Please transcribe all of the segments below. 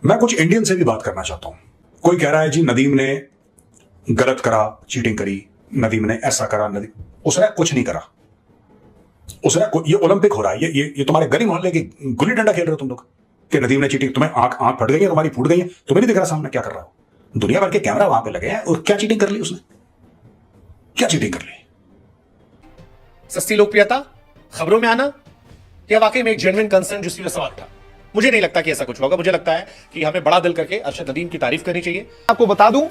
मैं कुछ इंडियन से भी बात करना चाहता हूं। कोई कह रहा है जी नदीम ने गलत करा, चीटिंग करी, नदीम ने ऐसा करा, उसने कुछ नहीं करा। ये ओलंपिक हो रहा है, ये तुम्हारे गली मोहल्ले की गुल्ली डंडा खेल रहे हो तुम लोग कि नदीम ने चीटिंग, तुम्हें आंख फट गई है, तुम्हारी फूट गई है, तुम्हें नहीं दिख रहा सामने क्या कर रहा हो। दुनिया भर के कैमरा वहां पे लगे हैं और क्या चीटिंग कर ली उसने, क्या चीटिंग कर ली। सस्ती लोकप्रियता, खबरों में आना, या वाकई में एक जेन्युइन कंसर्न जिसकी वजह से सवाल था। मुझे नहीं लगता कि ऐसा कुछ होगा। मुझे लगता है कि हमें बड़ा दिल करके अरशद नदीम की तारीफ करनी चाहिए। आपको बता दूं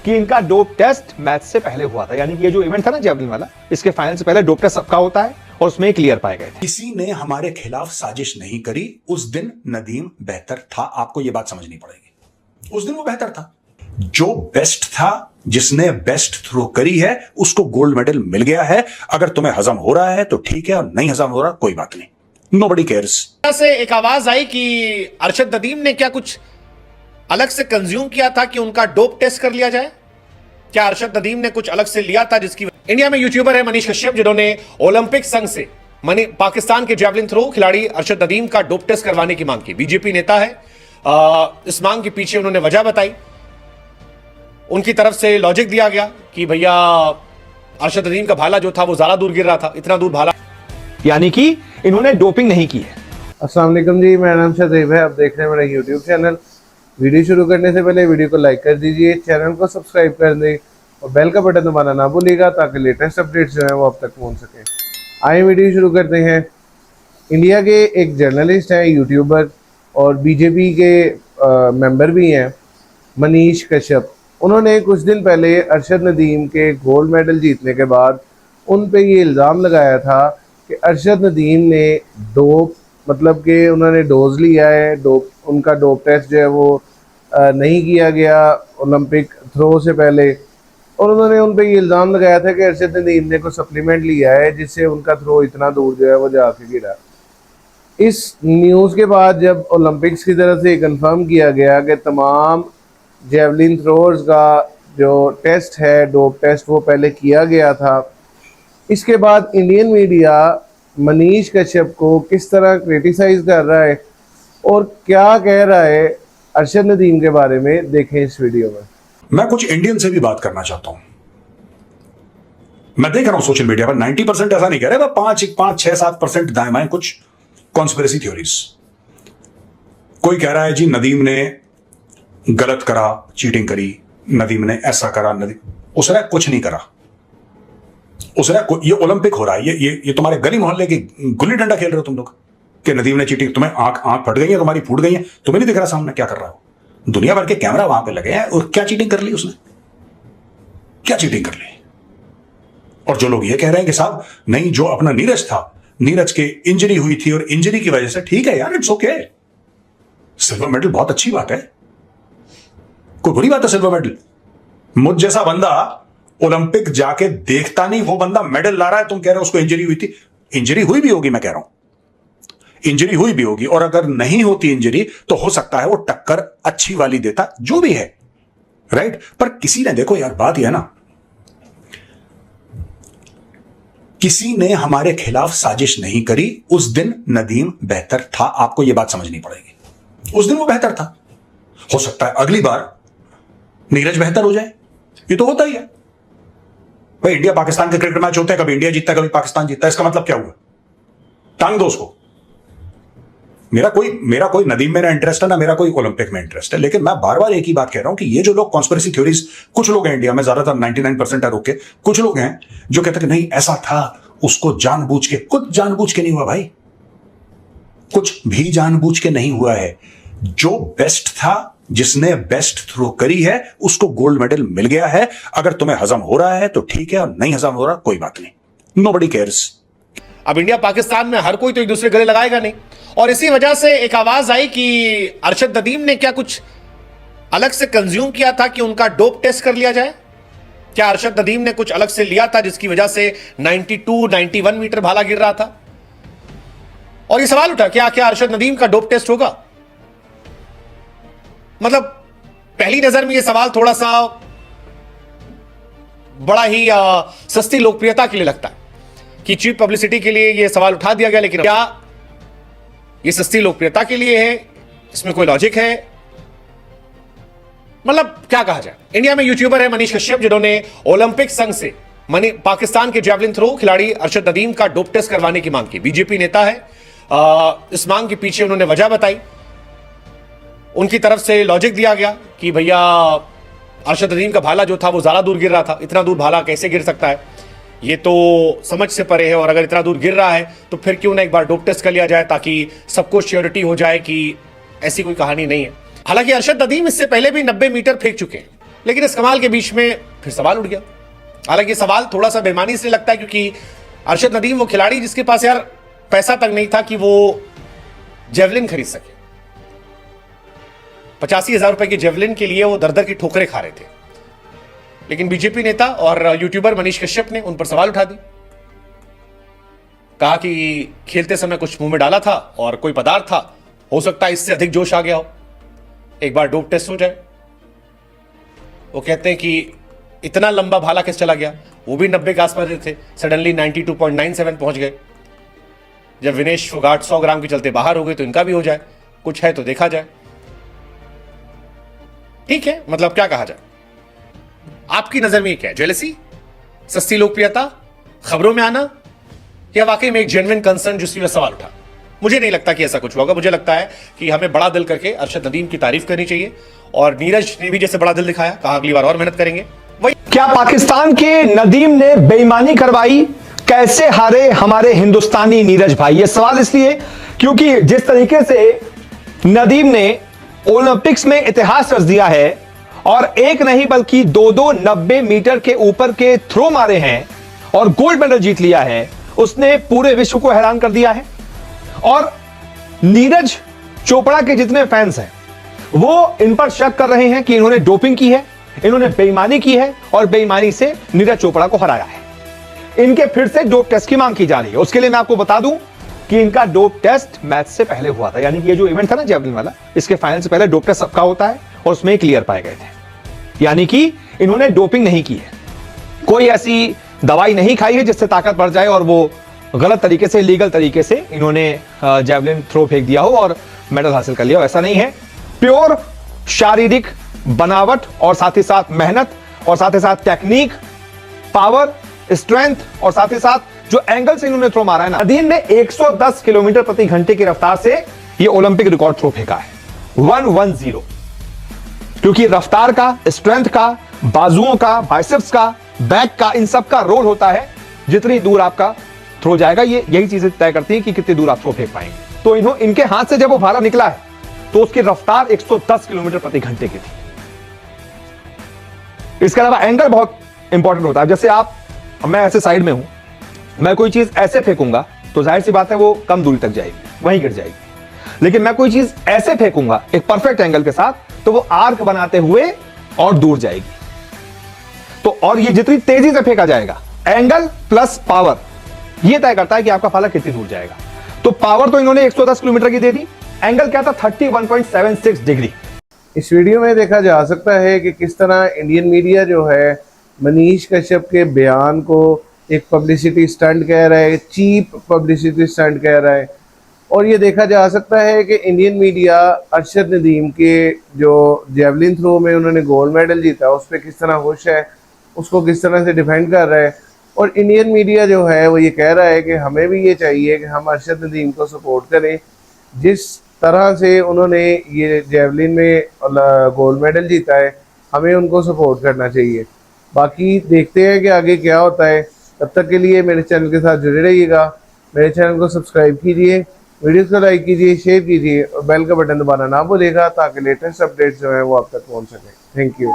कि इनका डोप टेस्ट मैच से पहले हुआ था, यानी कि ये जो इवेंट था ना जेवलिन वाला, इसके फाइनल से पहले डोप टेस्ट सबका होता है और उसमें क्लियर पाए गए थे। किसी ने हमारे खिलाफ साजिश नहीं करी। उस दिन नदीम बेहतर था, आपको यह बात समझनी पड़ेगी। उस दिन वो बेहतर था, जो बेस्ट था, जिसने बेस्ट थ्रो करी है उसको गोल्ड मेडल मिल गया है। अगर तुम्हें हजम हो रहा है तो ठीक है, और नहीं हजम हो रहा कोई बात नहीं, नोबडी केयर्स। से एक आवाज आई कि अरशद नदीम ने क्या कुछ अलग से कंज्यूम किया था कि उनका डोप टेस्ट कर लिया जाए। क्या अरशद नदीम ने कुछ अलग से लिया था जिसकी इंडिया में यूट्यूबर है मनीष कश्यप, जिन्होंने ओलंपिक संघ से पाकिस्तान के जेवलिन थ्रो खिलाड़ी अरशद नदीम का डोप टेस्ट करवाने की मांग की। बीजेपी नेता है, इस मांग के पीछे उन्होंने वजह बताई। उनकी तरफ से लॉजिक दिया गया कि भैया अरशद नदीम का भाला जो था वो ज्यादा दूर गिर रहा था, इतना दूर भाला, यानी कि इन्होंने डोपिंग नहीं की है। अस्सलाम वालेकुम जी, मेरा नाम शाहजेब है। आप देख रहे हैं मेरा यूट्यूब चैनल। वीडियो शुरू करने से पहले वीडियो को लाइक कर दीजिए, चैनल को सब्सक्राइब कर दें और बेल का बटन दबाना ना भूलिएगा ताकि लेटेस्ट अपडेट्स जो हैं वो आप तक पहुंच सकें। आइए वीडियो शुरू करते हैं। इंडिया के एक जर्नलिस्ट हैं, यूट्यूबर और बीजेपी के मेंबर भी हैं, मनीष कश्यप। उन्होंने कुछ दिन पहले अरशद नदीम के गोल्ड मेडल जीतने के बाद उन पे ये इल्ज़ाम लगाया था कि अरशद नदीम ने डोप, मतलब कि उन्होंने डोज लिया है, उनका डोप टेस्ट जो है वो नहीं किया गया ओलंपिक थ्रो से पहले। और उन्होंने उन पे ये इल्ज़ाम लगाया था कि अरशद नदीम ने कोई सप्लीमेंट लिया है जिससे उनका थ्रो इतना दूर जो है वो जाके गिरा। इस न्यूज़ के बाद जब ओलंपिक्स की तरफ से कंफर्म किया गया कि तमाम जेवलिन थ्रोअर्स का जो टेस्ट है, डोप टेस्ट, वो पहले किया गया था, इसके बाद इंडियन मीडिया मनीष कश्यप को किस तरह क्रिटिसाइज कर रहा है और क्या कह रहा है अरशद नदीम के बारे में, देखें इस वीडियो में। मैं कुछ इंडियन से भी बात करना चाहता हूं। मैं देख रहा हूं सोशल मीडिया पर 90% ऐसा नहीं कह रहे, 5-6-7% दाएं बाएं कुछ कॉन्स्पिरेसी थ्योरीज। कोई कह रहा है जी नदीम ने गलत करा, चीटिंग करी, नदीम ने ऐसा करा, उसने कुछ नहीं करा। ये ओलंपिक हो रहा है, ये तुम्हारे गली मोहल्ले की गुल्ली डंडा खेल रहे हो तुम लोग कि नदीम ने चीटिंग, तुम्हें आंख फट गई है, तुम्हारी फूट गई है, तुम्हें नहीं दिख रहा सामने क्या कर रहा हो। दुनिया भर के कैमरा वहां पे लगे हैं और क्या चीटिंग कर ली उसने, क्या चीटिंग कर ली। और जो लोग ये कह रहे हैं कि साहब नहीं, जो अपना नीरज था, नीरज के इंजरी हुई थी और इंजरी की वजह से, ठीक है यार, इट्स ओके, सिल्वर मेडल बहुत अच्छी बात है, कोई बुरी बात है सिल्वर मेडल। मुझ जैसा बंदा ओलंपिक जाके देखता नहीं, वो बंदा मेडल ला रहा है, तुम कह रहे हो उसको इंजरी हुई थी। इंजरी हुई भी होगी, मैं कह रहा हूं इंजरी हुई भी होगी, और अगर नहीं होती इंजरी तो हो सकता है वो टक्कर अच्छी वाली देता, जो भी है, राइट। पर किसी ने, देखो यार बात यह है ना, किसी ने हमारे खिलाफ साजिश नहीं करी। उस दिन नदीम बेहतर था, आपको यह बात समझनी पड़ेगी। उस दिन वो बेहतर था। हो सकता है अगली बार नीरज बेहतर हो जाए, ये तो होता ही है भाई। इंडिया पाकिस्तान के क्रिकेट मैच होते हैं, कभी इंडिया जीतता है, कभी पाकिस्तान जीतता है, इसका मतलब क्या हुआ, टांग दो उसको। मेरा कोई नदीम में ना इंटरेस्ट है, ना मेरा कोई ओलंपिक में इंटरेस्ट है, लेकिन मैं बार बार एक ही बात कह रहा हूं कि ये जो लोग कॉन्स्पिरेसी थ्योरीज, कुछ लोग हैं इंडिया में, ज्यादातर 99% है रोके, कुछ लोग हैं जो कहते हैं कि नहीं ऐसा था, उसको जानबूझ के, कुछ जानबूझ के नहीं हुआ भाई, कुछ भी जानबूझ के नहीं हुआ है। जो बेस्ट था, जिसने बेस्ट थ्रो करी है उसको गोल्ड मेडल मिल गया है। अगर तुम्हें हजम हो रहा है तो ठीक है, और नहीं हजम हो रहा कोई बात नहीं, नोबडी केयर्स। अब इंडिया पाकिस्तान में हर कोई तो एक दूसरे गले लगाएगा नहीं, और इसी वजह से एक आवाज आई कि अरशद नदीम ने क्या कुछ अलग से कंज्यूम किया था कि उनका डोप टेस्ट कर लिया जाए। क्या अरशद नदीम ने कुछ अलग से लिया था जिसकी वजह से 92-91 मीटर भाला गिर रहा था। और यह सवाल उठा, क्या अरशद नदीम का डोप टेस्ट होगा। मतलब पहली नजर में यह सवाल थोड़ा सा बड़ा ही सस्ती लोकप्रियता के लिए लगता है कि चीप पब्लिसिटी के लिए यह सवाल उठा दिया गया, लेकिन क्या यह सस्ती लोकप्रियता के लिए है, इसमें कोई लॉजिक है, मतलब क्या कहा जाए, इंडिया में यूट्यूबर है मनीष कश्यप जिन्होंने ओलंपिक संघ से पाकिस्तान के जैवलिन थ्रो खिलाड़ी अरशद नदीम का डोप टेस्ट करवाने की मांग की। बीजेपी नेता है, इस मांग के पीछे उन्होंने वजह बताई। उनकी तरफ से लॉजिक दिया गया कि भैया अरशद नदीम का भाला जो था वो ज्यादा दूर गिर रहा था, इतना दूर भाला कैसे गिर सकता है, ये तो समझ से परे है, और अगर इतना दूर गिर रहा है तो फिर क्यों ना एक बार डोप टेस्ट कर लिया जाए ताकि सबको श्योरिटी हो जाए कि ऐसी कोई कहानी नहीं है। हालांकि अरशद नदीम इससे पहले भी 90 मीटर फेंक चुके हैं, लेकिन इस कमाल के बीच में फिर सवाल उठ गया। हालांकि सवाल थोड़ा सा बेईमानी से लगता है क्योंकि अरशद नदीम वो खिलाड़ी जिसके पास यार पैसा तक नहीं था कि वो जेवलिन खरीद सके। 85,000 रुपए की जेवलिन के लिए वो दर दर की ठोकरें खा रहे थे, लेकिन बीजेपी नेता और यूट्यूबर मनीष कश्यप ने उन पर सवाल उठा दी। कहा कि खेलते समय कुछ मुंह में डाला था और कोई पदार्थ था, हो सकता है इससे अधिक जोश आ गया हो, एक बार डोप टेस्ट हो जाए। वो कहते हैं कि इतना लंबा भाला कैसे चला गया, वो भी 90 के आसपास थे, सडनली 92.97 पहुंच गए। जब विनेश फोगाट 100 ग्राम के चलते बाहर हो गए तो इनका भी हो जाए, कुछ है तो देखा जाए। ठीक है, मतलब क्या कहा जाए, आपकी नजर में क्या है, जेलसी, सस्ती लोकप्रियता, खबरों में आना, या वाकई में एक जेन्युइन कंसर्न जिसकी वजह सवाल उठा? मुझे नहीं लगता कि ऐसा कुछ होगा। मुझे लगता है कि हमें बड़ा दिल करके अरशद नदीम की तारीफ करनी चाहिए, और नीरज ने भी जैसे बड़ा दिल दिखाया, कहा अगली बार और मेहनत करेंगे। वही क्या पाकिस्तान के नदीम ने बेईमानी करवाई? कैसे हारे हमारे हिंदुस्तानी नीरज भाई? ये सवाल इसलिए क्योंकि जिस तरीके से नदीम ने ओलंपिक्स में इतिहास रच दिया है और एक नहीं बल्कि दो 90 मीटर के ऊपर के थ्रो मारे हैं और गोल्ड मेडल जीत लिया है, उसने पूरे विश्व को हैरान कर दिया है। और नीरज चोपड़ा के जितने फैंस हैं वो इन पर शक कर रहे हैं कि इन्होंने डोपिंग की है, इन्होंने बेईमानी की है और बेईमानी से नीरज चोपड़ा को हराया है। इनके फिर से डोप टेस्ट की मांग की जा रही है। उसके लिए मैं आपको बता दूं कि इनका डोप टेस्ट मैच से पहले हुआ था, यानी कि ये जो इवेंट था ना जैवलिन वाला, इसके फाइनल से पहले डोप टेस्ट सबका होता है और उसमें क्लियर पाए गए थे, यानी कि इन्होंने डोपिंग नहीं की है, कोई ऐसी दवाई नहीं खाई है जिससे ताकत बढ़ जाए और वो गलत तरीके से, लीगल तरीके से इन्होंने जैवलिन थ्रो फेंक दिया हो और मेडल हासिल कर लिया हो, ऐसा नहीं है। प्योर शारीरिक बनावट और साथ ही साथ मेहनत और साथ ही साथ टेक्निक, पावर, स्ट्रेंथ और साथ ही साथ जो एंगल से इन्होंने थ्रो मारा है ना, नदीम ने 110 किलोमीटर प्रति घंटे की रफ्तार से ये ओलंपिक रिकॉर्ड थ्रो फेंका है, 110। क्योंकि रफ्तार का, स्ट्रेंथ का, बाजुओं का, बाइसेप्स का, बैक का, इन सब का रोल होता है जितनी दूर आपका थ्रो जाएगा। ये यही चीजें तय करती है कि कितनी दूर आप थ्रो फेंक पाएंगे। तो इनके हाथ से जब वो भाला निकला है तो उसकी रफ्तार 110 किलोमीटर प्रति घंटे की थी। इसके अलावा एंगल बहुत इंपॉर्टेंट होता है। जैसे मैं ऐसे साइड में हूं, मैं कोई चीज ऐसे फेंकूंगा तो जाहिर सी बात है वो कम दूरी तक जाएगी, वहीं गिर जाएगी। लेकिन मैं कोई चीज ऐसे फेंकूंगा एक परफेक्ट एंगल के साथ तो वो आर्क बनाते हुए और दूर जाएगी। तो और ये जितनी तेजी से फेंका जाएगा, एंगल प्लस पावर, ये तय करता है कि आपका भाला कितनी दूर जाएगा। तो पावर तो इन्होंने 110 किलोमीटर की दे दी, एंगल क्या था 31.76 डिग्री। इस वीडियो में देखा जा सकता है कि किस तरह इंडियन मीडिया जो है मनीष कश्यप के बयान को एक पब्लिसिटी स्टंट कह रहा है, चीप पब्लिसिटी स्टंट कह रहा है। और ये देखा जा सकता है कि इंडियन मीडिया अरशद नदीम के जो जेवलिन थ्रो में उन्होंने गोल्ड मेडल जीता उस पर किस तरह खुश है, उसको किस तरह से डिफेंड कर रहा है। और इंडियन मीडिया जो है वो ये कह रहा है कि हमें भी ये चाहिए कि हम अरशद नदीम को सपोर्ट करें, जिस तरह से उन्होंने ये जेवलिन में गोल्ड मेडल जीता है, हमें उनको सपोर्ट करना चाहिए। बाकी देखते हैं कि आगे क्या होता है। तब तक के लिए मेरे चैनल के साथ जुड़े रहिएगा, मेरे चैनल को सब्सक्राइब कीजिए, वीडियो को लाइक कीजिए, शेयर कीजिए और बेल का बटन दबाना ना भूलिएगा ताकि लेटेस्ट अपडेट्स जो है वो आप तक पहुंच सके। Thank you.